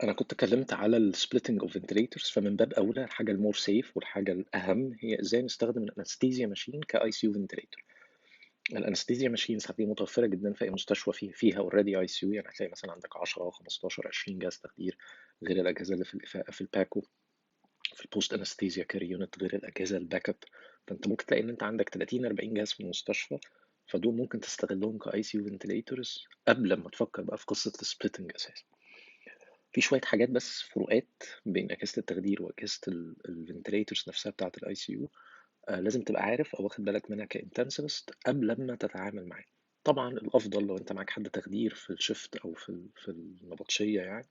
انا كنت اتكلمت على السبليتنج اوف فنتليتورز، فمن باب اولى الحاجه المور سيف والحاجه الاهم هي ازاي نستخدم الانستيزيا ماشين كاي سي يو فنتليتور. الانستيزيا ماشينز هتلاقي متوفره جدا في اي مستشفى فيها اوريدي اي سي يو، يعني هتلاقي مثلا عندك 10 15 20 جهاز تخدير، غير الاجهزه اللي في الإفاقة في الباكو، في البوست انستيزيا كاري يونت، غير الاجهزه الباك اب. فانت ممكن تلاقي ان انت عندك 30 40 جهاز في المستشفى، فدول ممكن تستغلهم كاي سي يو فنتليتورز قبل ما تفكر بقى في قصه السبليتنج اساسا. في شوية حاجات بس فروقات بين أجهزة التخدير وأجهزة الفنتليتورز نفسها بتاعة الاي سي يو، لازم تبقى عارف أو واخد بالك منها كإنتنسيفست قبل ما تتعامل معاه. طبعا الأفضل لو أنت معاك حد تخدير في الشيفت أو في النبطشية، يعني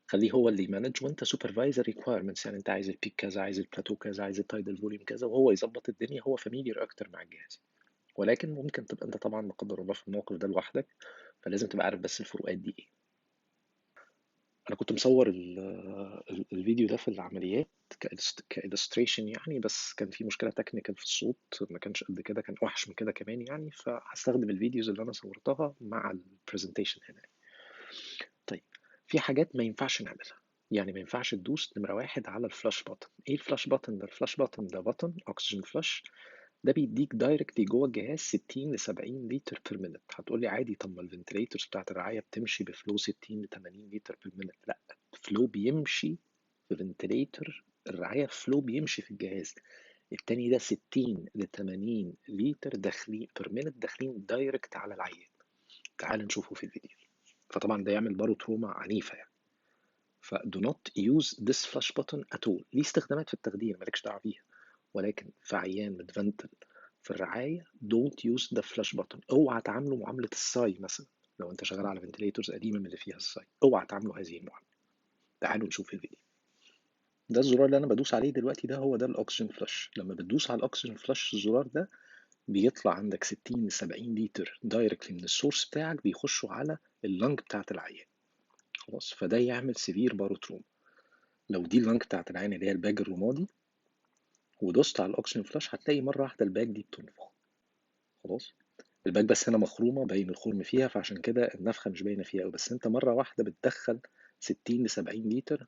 خليه هو اللي يمانج وأنت سوبرفايزر ريكوايرمنتس، يعني أنت عايز البيك كذا، عايز البلاتو كذا، عايز التايدال فوليوم كذا، وهو يظبط الدنيا، هو فاميليار أكتر مع الجهاز. ولكن ممكن تبقى أنت طبعا لا قدر الله في الموقف ده لوحدك، فلازم تبقى عارف بس الفروقات دي إيه. انا كنت مصور الفيديو ده في العمليات كإلستريشن يعني، بس كان في مشكلة تكنيكال في الصوت، ما كانش قد كده، كان اوحش من كده كمان يعني، فهستخدم الفيديوز اللي انا صورتها مع البرزنتيشن هنا. طيب، في حاجات ما ينفعش نعملها، يعني ما ينفعش تدوس نمرة واحد على الفلاش بutton. ايه الفلاش بutton ده؟ الفلاش بutton ده بutton اكسجين فلاش، ده بيديك دايركتلي جوه الجهاز 60 ل 70 لتر بير مينت. هتقول لي عادي، طب ما الفنتليتورز بتاعت الرعايه بتمشي بفلو 60 ل 80 لتر بير مينت. لا، فلو بيمشي في فنتليتور الرعايه، فلو بيمشي في الجهاز التاني ده 60 ل 80 لتر داخلين بير مينت، داخلين دايركت على العيان. تعال نشوفه في الفيديو. فطبعا ده يعمل بارو تروما عنيفه يعني. ف do not use this flash button at all. ليه استخدامات في التخدير مالكش دعوه بيها، ولكن في عيان متفنتل في الرعاية don't use the flash button. اوعى تعامله معاملة الساي مثلا، لو انت شغال على فنتليتورز قديمة من اللي فيها الساي، اوعى تعامله هذه المعاملة. تعالوا نشوف الفيديو. ده الزرار اللي انا بدوس عليه دلوقتي، ده هو ده الاكسجين فلاش. لما بتدوس على الاكسجين فلاش الزرار ده، بيطلع عندك 60 ل 70 لتر دايركتلي من السورس بتاعك بيخشوا على اللنج بتاعت العيان. خلاص، فده يعمل سيفير باروتروم. لو دي اللنج بتاعت العيان اللي هي الباج الرمادي، ودوست على الاكسجين فلاش، هتلاقي مره واحده الباج دي بتنفخ. خلاص، الباك بس هنا مخرومة، باين الخرم فيها، فعشان كده النفخة مش باينة فيها أوي. بس أنت مرة واحدة بتدخل 60 ل 70 لتر.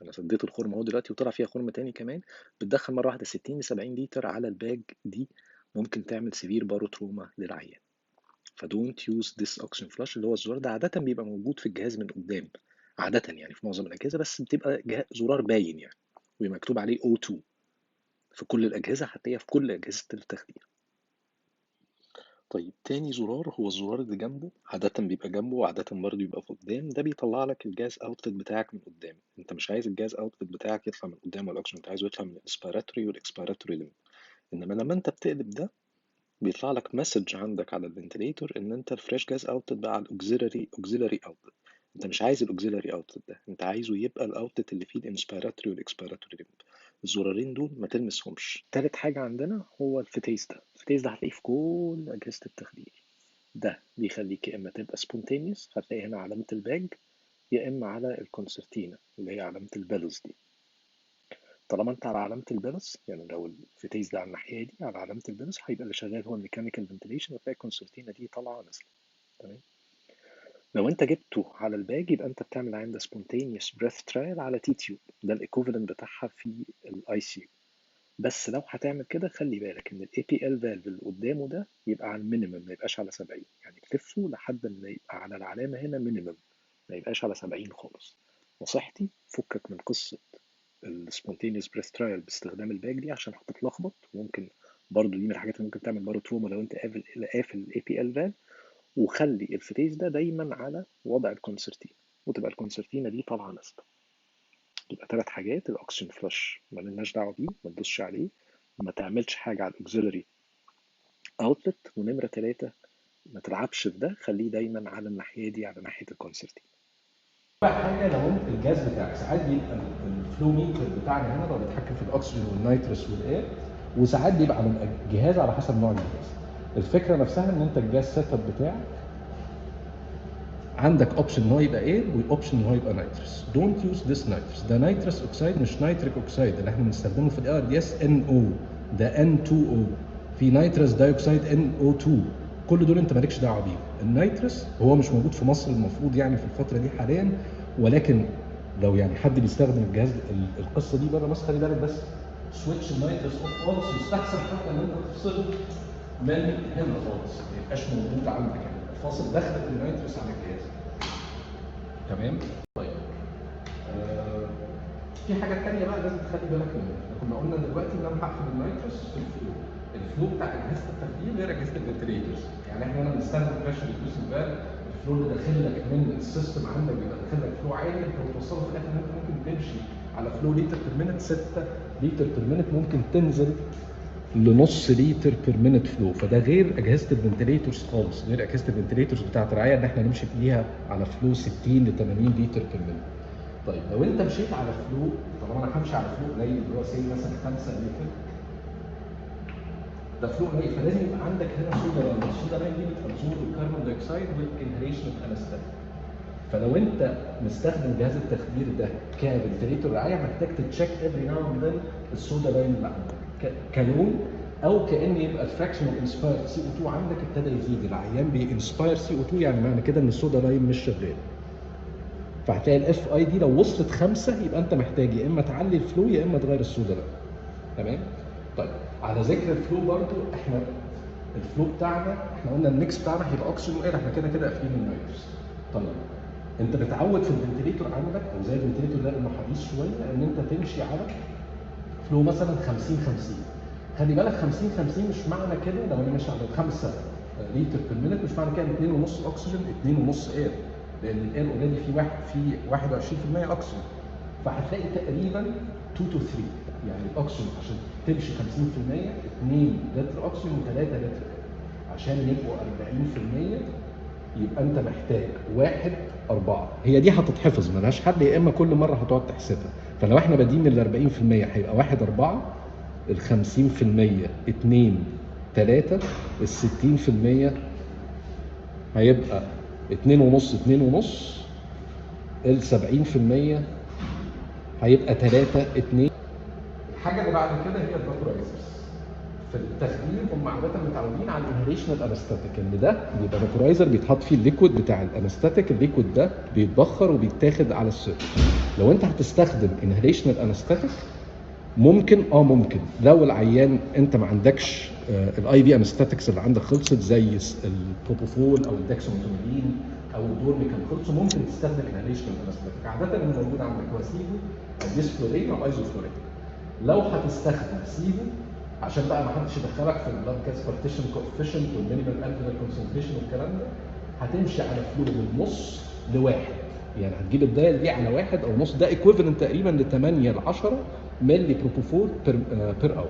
أنا سديت الخرم أهو دلوقتي وطلع فيها خرم تاني كمان. بتدخل مرة واحدة 60 ل 70 لتر على الباج دي، ممكن تعمل سيفير باروتروما للعيان. فدونت يوز ذس اوكسجين فلاش. اللي هو الزرار ده عادة بيبقى موجود في الجهاز من قدام، عادة يعني في معظم الأجهزة، بس بتبقى زرار باين يعني، ومكتوب عليه O2. في كل الأجهزة هتلاقيها، في كل أجهزة التخدير. طيب، تاني زرار هو الزرار اللي جنبه، عادة بيبقى جنبه وعادة برضه بيبقى في قدام. ده بيطلع لك الجاز اوتلت بتاعك من قدام. انت مش عايز الجاز اوتلت بتاعك يطلع من قدام ولا اكشن، انت عايزه يطلع من الاسبيراتوري والاكسبيراتوري ليمب. انما لما انت بتقلب ده، بيطلع لك مسج عندك على الفنتليتور ان انت الفريش جاز اوتلت بقى على الاوكسيلاري اوتلت. انت مش عايز الاوكسيلاري اوتلت ده، انت عايزه يبقى الاوتلت اللي فيه الانسبيراتوري والاكسبيراتوري ليمب. الزرارين دول ما تلمسهمش. تالت حاجة عندنا هو الفتيس ده. الفتيس ده هتلاقيه في كل أجهزة التخدير. ده بيخليك يا إما تبقى سبونتينيوس، هتلاقي هنا علامة الباج، يا إما على الكونسرتينا اللي هي علامة البيلز دي. طالما أنت على علامة البيلز، يعني لو الفتيس ده على الناحية دي على علامة البيلز، هيبقى اللي شغال هو الميكانيكال فنتيليشن، وتلاقي الكونسرتينا دي طالعة نازلة. تمام. لو أنت جبته على الباج، يبقى أنت بتعمل عند سبونتينيوس بريث ترايل على تي تيوب، ده الإيكوفالنت بتاعها في الأي سي يو. بس لو هتعمل كده، خلي بالك ان الاي بي ال فالف اللي قدامه ده يبقى على المينيمم، ما يبقاش على 70. يعني تلفه لحد ما يبقى على العلامه هنا مينيمم، ما يبقاش على 70 خالص. نصيحتي فكك من قصه السبونتينيوس بريث ترايل باستخدام الباك دي، عشان هتتلخبط، وممكن برضه دي من الحاجات اللي ممكن تعمل بارو تروما لو انت قافل الاي بي ال فالف. وخلي الفتيس ده دايما على وضع الكونسرتينا، وتبقى الكونسرتينا دي طالعه نازله. يبقى ثلاث حاجات: الاكسجين فلاش ما لناش دعوه بيه، ما تدوسش عليه، ما تعملش حاجه على الاوكسيلري اوتلت، ونمره ثلاثه ما تلعبش في ده، خليه دايما على الناحيه دي، على ناحيه الكونسرتين. حاجه لو انت الجاز بتاعك ساعات بيبقى الفلو ميتر بتاعنا هنا هو بيتحكم في الاكسجين والنيترس والاير، وساعات بيبقى على الجهاز على حسب نوع الجهاز. الفكره نفسها ان انت الجاز سيت اب بتاعك عندك اوبشن ان هو يبقى اير واوبشن ان هو يبقى نيترس. دونت يوز ذس نيترس، ده نيترس اوكسايد مش نيتريك اوكسايد اللي احنا بنستخدمه في الاي ار دي اس ان او، ده ان 2 او. في نيترس دايوكسيد ان او 2، كل دول انت مالكش دعوه بيهم. النيترس هو مش موجود في مصر المفروض يعني في الفتره دي حاليا، ولكن لو يعني حد بيستخدم الجهاز القصه دي بره مصر، خلي بالك بس سويتش النايترس اوف خالص، يستحسن حتى ان انت تفصله من هنا خالص، ما يبقاش موجود عندك، يعني فاصل دخلة النايترس على الجهاز. تمام؟ طيب في حاجه ثانيه بقى لازم تخلي بالك منها. كنا قلنا دلوقتي ان انا هقفل النايترس في الفلو بتاع اجهزه التخدير غير اجهزه الفنتريتورز. يعني احنا هنا بنستخدم بريشر ريديوسنج فالف، الفلو اللي داخل لك من السيستم عندك بيبقى داخل لك فلو عالي، انت بتوصله في الاخر ان انت ممكن تمشي على فلو لتر بير مينت 6 لتر بير مينت، ممكن تنزل لنص لتر بير مينت فلو. فده غير اجهزه الفنتريتورز خالص، غير اجهزه الفنتريتورز بتاعت الرعايه اللي احنا نمشي فيها على فلو 60 ل 80 لتر بير مينت. طيب لو انت مشيت على فلو، طالما انا همشي على فلو قليل اللي هو سي مثلا 5 لتر، ده فلو قليل، فلازم يبقى عندك هنا سودا لاين. السودا لاين دي بتابزورب الكربون دايوكسيد والانهاليشن اوف انستاتيك. فلو انت مستخدم جهاز التخدير ده كفنتريتور رعايه، محتاج تتشيك افري ناو اند ذن السودا لاين اللي عندك كلون، او كان يبقى الفراكشن اوف انسبايرد سي او 2 عندك ابتدى يزيد، العيان بينسباير سي او 2، يعني معنى كده ان السودا لاين مش شغال. فهتلاقي الاف اي دي لو وصلت 5 يبقى انت محتاج يا اما تعلي الفلو يا اما تغير السودا لاين. تمام؟ طيب على ذكر الفلو برضو، احنا الفلو بتاعنا احنا قلنا الميكس بتاعنا هيبقى اوكسجين واير، احنا كده كده قافلين النايترس. طيب انت متعود في الفنتليتور عندك او زي الفنتليتور ده انه حديث شويه ان انت تمشي على فلو مثلا 50 50. خلي بالك 50 50 مش معنى كده لو انا ماشي على 5 لتر بير مينت مش معنى كده 2.5 اكسجين 2.5 اير، لان الاير اوريدي في 21% اكسجين. فهتلاقي تقريبا 2 to 3، يعني الاكسجين عشان تمشي 50% 2 لتر اكسجين و3 لتر اير، عشان يبقوا 40% يبقى انت محتاج 1 4. هي دي هتتحفظ ملهاش حل، يا اما كل مره هتقعد تحسبها. فلو احنا بادئين من ال 40% هيبقى 1 4، ال 50% 2 3، ال 60% هيبقى 2.5 2.5، ال 70% هيبقى 3 2. الحاجه اللي بعد كده هي الفابورايزرز. في التخدير هم عاده متعودين على الانهاليشنال انستاتيك، ان ده بيبقى فابورايزر بيتحط فيه الليكويد بتاع الانستاتيك، الليكويد ده بيتبخر وبيتاخد على السيرفس. لو انت هتستخدم انهاليشنال انستاتيك ممكن لو العيان انت ما عندكش الاي في انستاتكس اللي عندك خلصت زي البروبوفول او الدكسوميثازولين او الدورميكان خلصوا، ممكن تستخدم انهاليشنال انستاتيك. عاده اللي موجود عندك هو سيفو او ديسفلورين او ايزوفلورين. لو هتستخدم سيفو عشان بقى ما حدش يدخلك في البلاد جاز بارتيشن كوفيشنت والمينيمال الكولر كونسنتريشن والكلام ده، هتمشي على فلو من نص لواحد، يعني هتجيب الدايل دي على 1 أو نص، ده ايكويفالنت تقريبا ل 8 ل 10 مللي بروبوفول بير اور،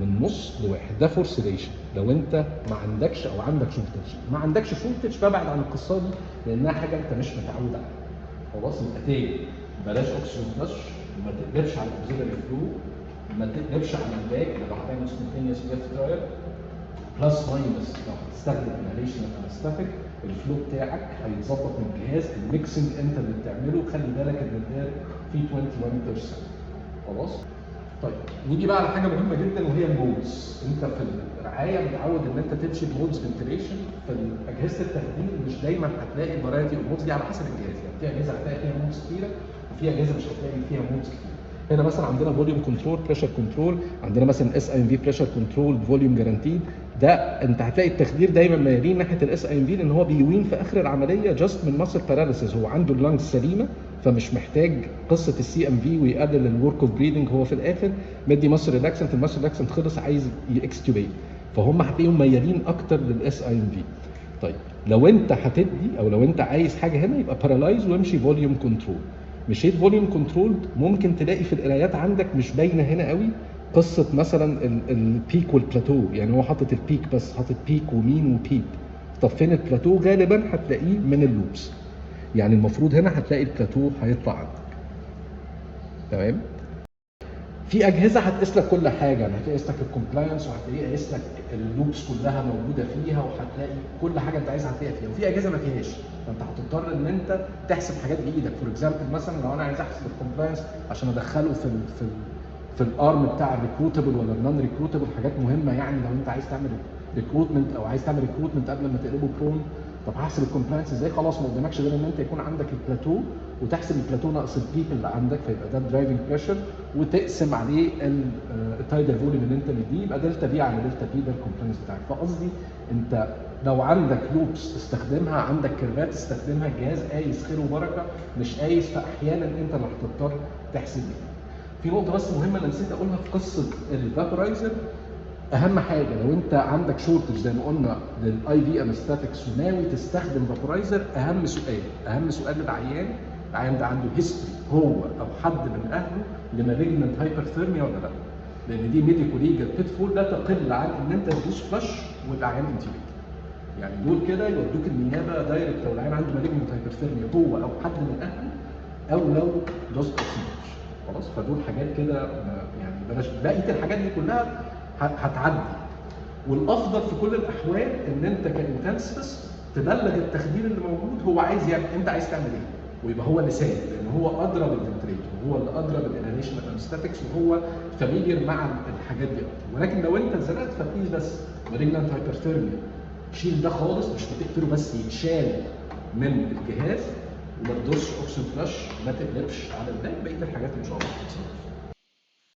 من نص لواحد. ده فور سيديشن لو انت ما عندكش او عندك شورتج. ما عندكش شورتج فابعد عن القصه دي لانها حاجه انت مش متعود عليها. خلاص يبقى تاني بلاش اكسجين فلاش، ما تقلبش على الاوكسيلري فلو، ما تقلبش على الباك لو هتعمل سبونتينيوس ليفت رايت بلس ماينس. لو هتستخدم انهاليشن انستاتيك الفلو بتاعك هيتظبط من الجهاز. الميكسنج انت اللي بتعمله، خلي بالك ان الاير فيه 21%. خلاص؟ طيب نيجي بقى على حاجه مهمه جدا وهي المودز. انت في الرعايه متعود ان انت تمشي بمودز فنتريشن. في اجهزه التخدير مش دايما هتلاقي فرايتي المودز دي على حسب الجهاز، يعني في اجهزه هتلاقي فيها مودز كتيره وفي اجهزه مش هتلاقي فيها مودز كتير. هنا مثلا عندنا فوليوم كنترول، بريشر كنترول، عندنا مثلا اس اي ام في بريشر كنترول، فوليوم جارانتيد. ده انت هتلاقي التخدير دايما مايلين ناحيه الاس اي ام في لان هو بيوين في اخر العمليه جاست من ماسل باراليسيس، هو عنده اللانجز سليمه فمش محتاج قصه السي ام في ويقلل الورك اوف بريدنج. هو في الاخر مدي ماسل ريلاكسنت، الماسل ريلاكسنت خلص عايز يكستوبيت، فهم هتلاقيهم ميالين اكتر للاس اي ام في. طيب لو انت هتدي او لو انت عايز حاجه هنا يبقى بارالايز وامشي فوليوم كنترول. مشيت فوليوم كنترول ممكن تلاقي في القرايات عندك مش باينه هنا قوي قصه مثلا البيك والبلاتو، يعني هو حاطط البيك بس، حاطط بيك ومين وبيب. طب فين البلاتو؟ غالبا هتلاقيه من اللوبس، يعني المفروض هنا هتلاقي البلاتو هيطلع عندك. تمام؟ في اجهزه هتقيس لك كل حاجه، يعني هتقيس لك الكومبلاينس وهتلاقي قيس لك اللوبس كلها موجوده فيها وهتلاقي كل حاجه انت عايزها هتلاقيها فيها، وفي اجهزه ما فيهاش، فانت هتضطر ان انت تحسب حاجات بايدك. فور اكزامبل مثلا لو انا عايز احسب الكومبلاينس عشان ادخله في الارم بتاع الريكروتبل ولا النون ريكروتبل، حاجات مهمه يعني لو انت عايز تعمل ريكروتمنت او عايز تعمل ريكروتمنت قبل ما تقلبه برون، طب هحسب الكومبلاينس ازاي؟ خلاص ما قدامكش غير ان انت يكون عندك البلاتو وتحسب البلاتو ناقص البيك اللي عندك، فيبقى ده الدرايفنج بريشر، وتقسم عليه التايدال فوليوم اللي انت مديه، يبقى دلتا بي على دلتا بي ده الكومبلاينس بتاعك. فقصدي انت لو عندك لوبس تستخدمها، عندك كيرفات تستخدمها، الجهاز قايس خير وبركه مش قايس، فاحيانا انت اللي هتضطر تحسب دي. في نقطه بس مهمه انا نسيت اقولها في قصه الفابرايزر. اهم حاجه لو انت عندك شورتج زي ما قلنا للاي في انستاتكس وناوي تستخدم فابرايزر، اهم سؤال للعيان، العيان ده عنده هيستوري هو او حد من اهله لمالجنت هايبرثيرميا ولا لا؟ لان دي ميديكو ليجال بيتفول لا تقل عن ان انت تدوس فلاش والعيان انتيبيت. يعني دول كده يودوك النيابه دايركت لو العيان عنده مالجنت هايبرثيرميا هو او حد من اهله، او لو دوست اوكسيجين. خلاص، فدول حاجات كده يعني بلاش، بقيه الحاجات دي كلها هتعدي. والافضل في كل الاحوال ان انت كانتنسفس تبلغ التخدير اللي موجود هو عايز يعمل، انت عايز تعمل ايه، ويبقى هو اللي سائل، لان هو ادرى بالفنتريتور، هو اللي ادرى بالاناليشن انستاتكس، وهو فاميليير مع الحاجات دي اكتر. ولكن لو انت اتزنقت فتقيس بس مالجنت هايبرثيرميا، شيل ده خالص، مش هتقفله بس يتشال من الجهاز، وما تدوسش اوكسجين فلاش، ما تقلبش على الباقي، بقيه الحاجات ان شاء الله هتتصرف.